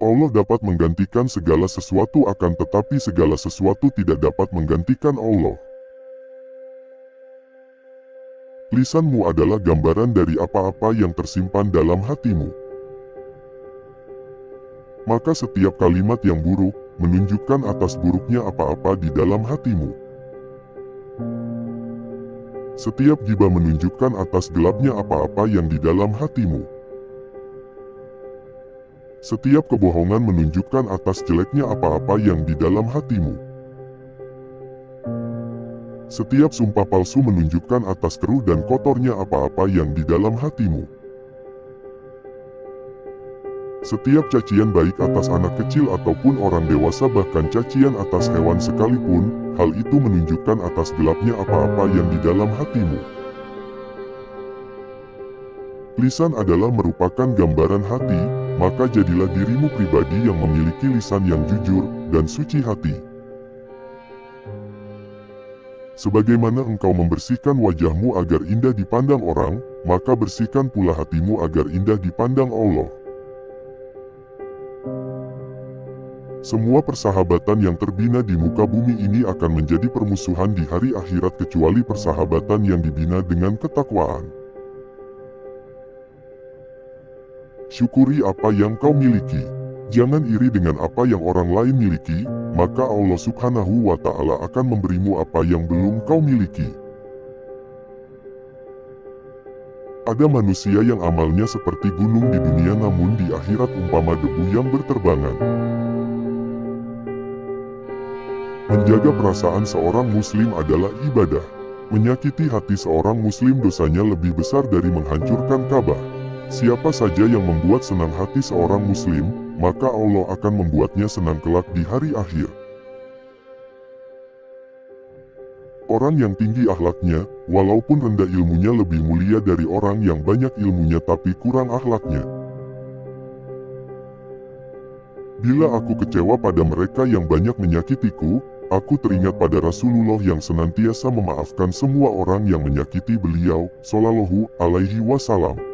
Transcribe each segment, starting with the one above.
Allah dapat menggantikan segala sesuatu akan tetapi segala sesuatu tidak dapat menggantikan Allah. Lisanmu adalah gambaran dari apa-apa yang tersimpan dalam hatimu. Maka setiap kalimat yang buruk menunjukkan atas buruknya apa-apa di dalam hatimu. Setiap gibah menunjukkan atas gelapnya apa-apa yang di dalam hatimu. Setiap kebohongan menunjukkan atas jeleknya apa-apa yang di dalam hatimu. Setiap sumpah palsu menunjukkan atas keruh dan kotornya apa-apa yang di dalam hatimu. Setiap cacian baik atas anak kecil ataupun orang dewasa bahkan cacian atas hewan sekalipun, hal itu menunjukkan atas gelapnya apa-apa yang di dalam hatimu. Lisan adalah merupakan gambaran hati, maka jadilah dirimu pribadi yang memiliki lisan yang jujur dan suci hati. Sebagaimana engkau membersihkan wajahmu agar indah dipandang orang, maka bersihkan pula hatimu agar indah dipandang Allah. Semua persahabatan yang terbina di muka bumi ini akan menjadi permusuhan di hari akhirat kecuali persahabatan yang dibina dengan ketakwaan. Syukuri apa yang kau miliki. Jangan iri dengan apa yang orang lain miliki, maka Allah Subhanahu wa Ta'ala akan memberimu apa yang belum kau miliki. Ada manusia yang amalnya seperti gunung di dunia namun di akhirat umpama debu yang berterbangan. Menjaga perasaan seorang muslim adalah ibadah. Menyakiti hati seorang muslim dosanya lebih besar dari menghancurkan Ka'bah. Siapa saja yang membuat senang hati seorang muslim, maka Allah akan membuatnya senang kelak di hari akhir. Orang yang tinggi akhlaknya, walaupun rendah ilmunya lebih mulia dari orang yang banyak ilmunya tapi kurang akhlaknya. Bila aku kecewa pada mereka yang banyak menyakitiku, aku teringat pada Rasulullah yang senantiasa memaafkan semua orang yang menyakiti beliau, Shallallahu Alaihi Wasallam.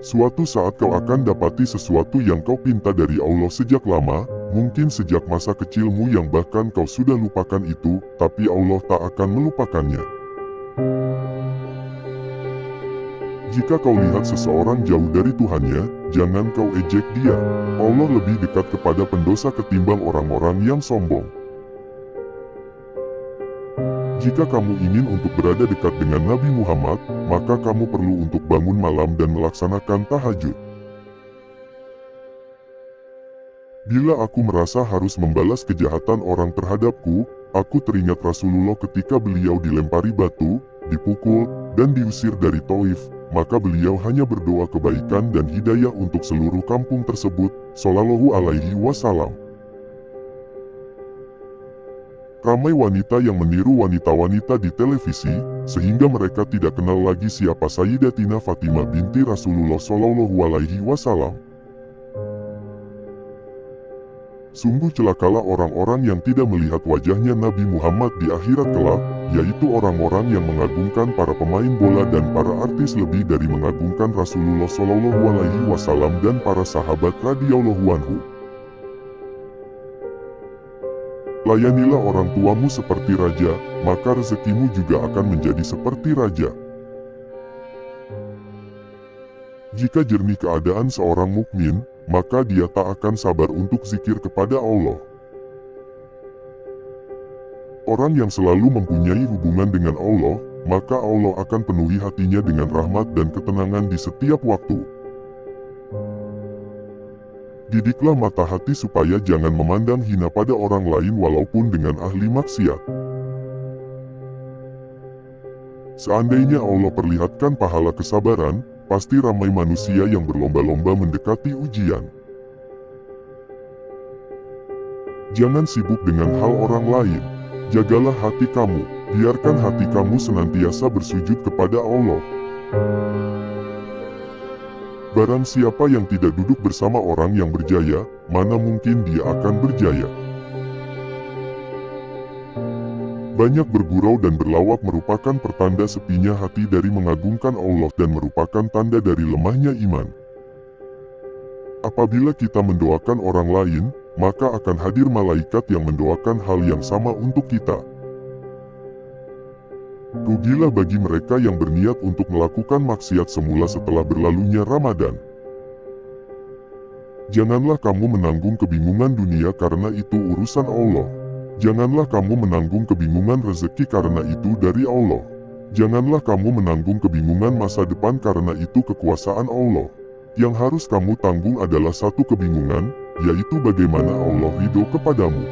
Suatu saat kau akan dapati sesuatu yang kau pinta dari Allah sejak lama, mungkin sejak masa kecilmu yang bahkan kau sudah lupakan itu, tapi Allah tak akan melupakannya. Jika kau lihat seseorang jauh dari Tuhannya, jangan kau ejek dia. Allah lebih dekat kepada pendosa ketimbang orang-orang yang sombong. Jika kamu ingin untuk berada dekat dengan Nabi Muhammad, maka kamu perlu untuk bangun malam dan melaksanakan tahajud. Bila aku merasa harus membalas kejahatan orang terhadapku, aku teringat Rasulullah ketika beliau dilempari batu, dipukul, dan diusir dari Taif, maka beliau hanya berdoa kebaikan dan hidayah untuk seluruh kampung tersebut, Shallallahu Alaihi Wasallam. Ramai wanita yang meniru wanita-wanita di televisi, sehingga mereka tidak kenal lagi siapa Sayyidatina Fatimah binti Rasulullah Shallallahu Alaihi Wasallam. Sungguh celakalah orang-orang yang tidak melihat wajahnya Nabi Muhammad di akhirat kelak, yaitu orang-orang yang mengagungkan para pemain bola dan para artis lebih dari mengagungkan Rasulullah Shallallahu Alaihi Wasallam dan para sahabat radhiyallahu anhu. Layanilah orang tuamu seperti raja, maka rezekimu juga akan menjadi seperti raja. Jika jernih keadaan seorang mukmin, maka dia tak akan sabar untuk zikir kepada Allah. Orang yang selalu mempunyai hubungan dengan Allah, maka Allah akan penuhi hatinya dengan rahmat dan ketenangan di setiap waktu. Didiklah mata hati supaya jangan memandang hina pada orang lain walaupun dengan ahli maksiat. Seandainya Allah perlihatkan pahala kesabaran, pasti ramai manusia yang berlomba-lomba mendekati ujian. Jangan sibuk dengan hal orang lain. Jagalah hati kamu, biarkan hati kamu senantiasa bersujud kepada Allah. Barang siapa yang tidak duduk bersama orang yang berjaya, mana mungkin dia akan berjaya. Banyak bergurau dan berlawak merupakan pertanda sepinya hati dari mengagungkan Allah dan merupakan tanda dari lemahnya iman. Apabila kita mendoakan orang lain, maka akan hadir malaikat yang mendoakan hal yang sama untuk kita. Rugilah bagi mereka yang berniat untuk melakukan maksiat semula setelah berlalunya Ramadan. Janganlah kamu menanggung kebingungan dunia karena itu urusan Allah. Janganlah kamu menanggung kebingungan rezeki karena itu dari Allah. Janganlah kamu menanggung kebingungan masa depan karena itu kekuasaan Allah. Yang harus kamu tanggung adalah satu kebingungan, yaitu bagaimana Allah ridho kepadamu.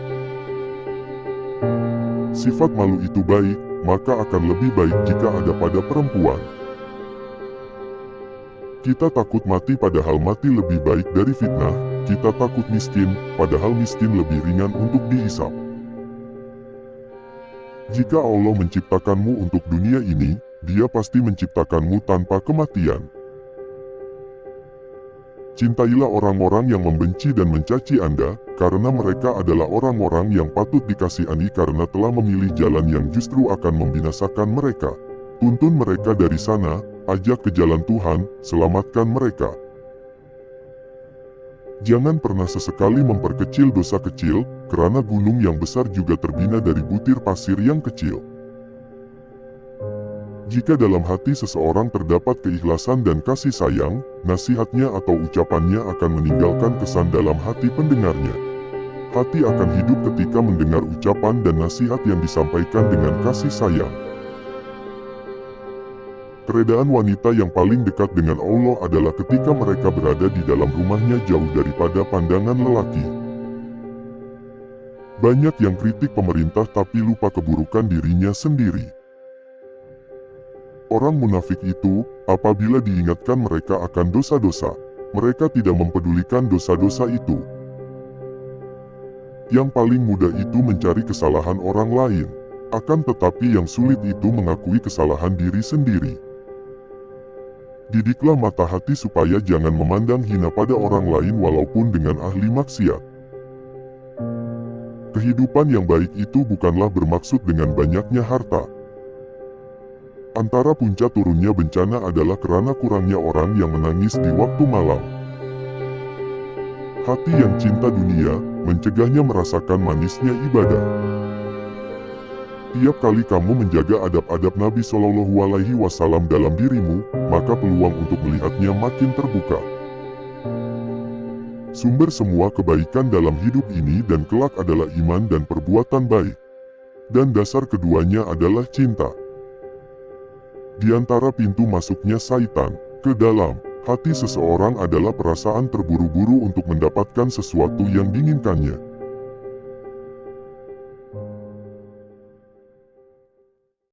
Sifat malu itu baik, maka akan lebih baik jika ada pada perempuan. Kita takut mati padahal mati lebih baik dari fitnah. Kita takut miskin, padahal miskin lebih ringan untuk dihisap. Jika Allah menciptakanmu untuk dunia ini, Dia pasti menciptakanmu tanpa kematian. Cintailah orang-orang yang membenci dan mencaci Anda, karena mereka adalah orang-orang yang patut dikasihani karena telah memilih jalan yang justru akan membinasakan mereka. Tuntun mereka dari sana, ajak ke jalan Tuhan, selamatkan mereka. Jangan pernah sesekali memperkecil dosa kecil, karena gunung yang besar juga terbina dari butir pasir yang kecil. Jika dalam hati seseorang terdapat keikhlasan dan kasih sayang, nasihatnya atau ucapannya akan meninggalkan kesan dalam hati pendengarnya. Hati akan hidup ketika mendengar ucapan dan nasihat yang disampaikan dengan kasih sayang. Keredaan wanita yang paling dekat dengan Allah adalah ketika mereka berada di dalam rumahnya jauh daripada pandangan lelaki. Banyak yang kritik pemerintah tapi lupa keburukan dirinya sendiri. Orang munafik itu, apabila diingatkan mereka akan dosa-dosa, mereka tidak mempedulikan dosa-dosa itu. Yang paling mudah itu mencari kesalahan orang lain, akan tetapi yang sulit itu mengakui kesalahan diri sendiri. Didiklah mata hati supaya jangan memandang hina pada orang lain walaupun dengan ahli maksiat. Kehidupan yang baik itu bukanlah bermaksud dengan banyaknya harta. Antara puncak turunnya bencana adalah karena kurangnya orang yang menangis di waktu malam. Hati yang cinta dunia, mencegahnya merasakan manisnya ibadah. Tiap kali kamu menjaga adab-adab Nabi Shallallahu Alaihi Wasallam dalam dirimu, maka peluang untuk melihatnya makin terbuka. Sumber semua kebaikan dalam hidup ini dan kelak adalah iman dan perbuatan baik. Dan dasar keduanya adalah cinta. Di antara pintu masuknya syaitan ke dalam hati seseorang adalah perasaan terburu-buru untuk mendapatkan sesuatu yang diinginkannya.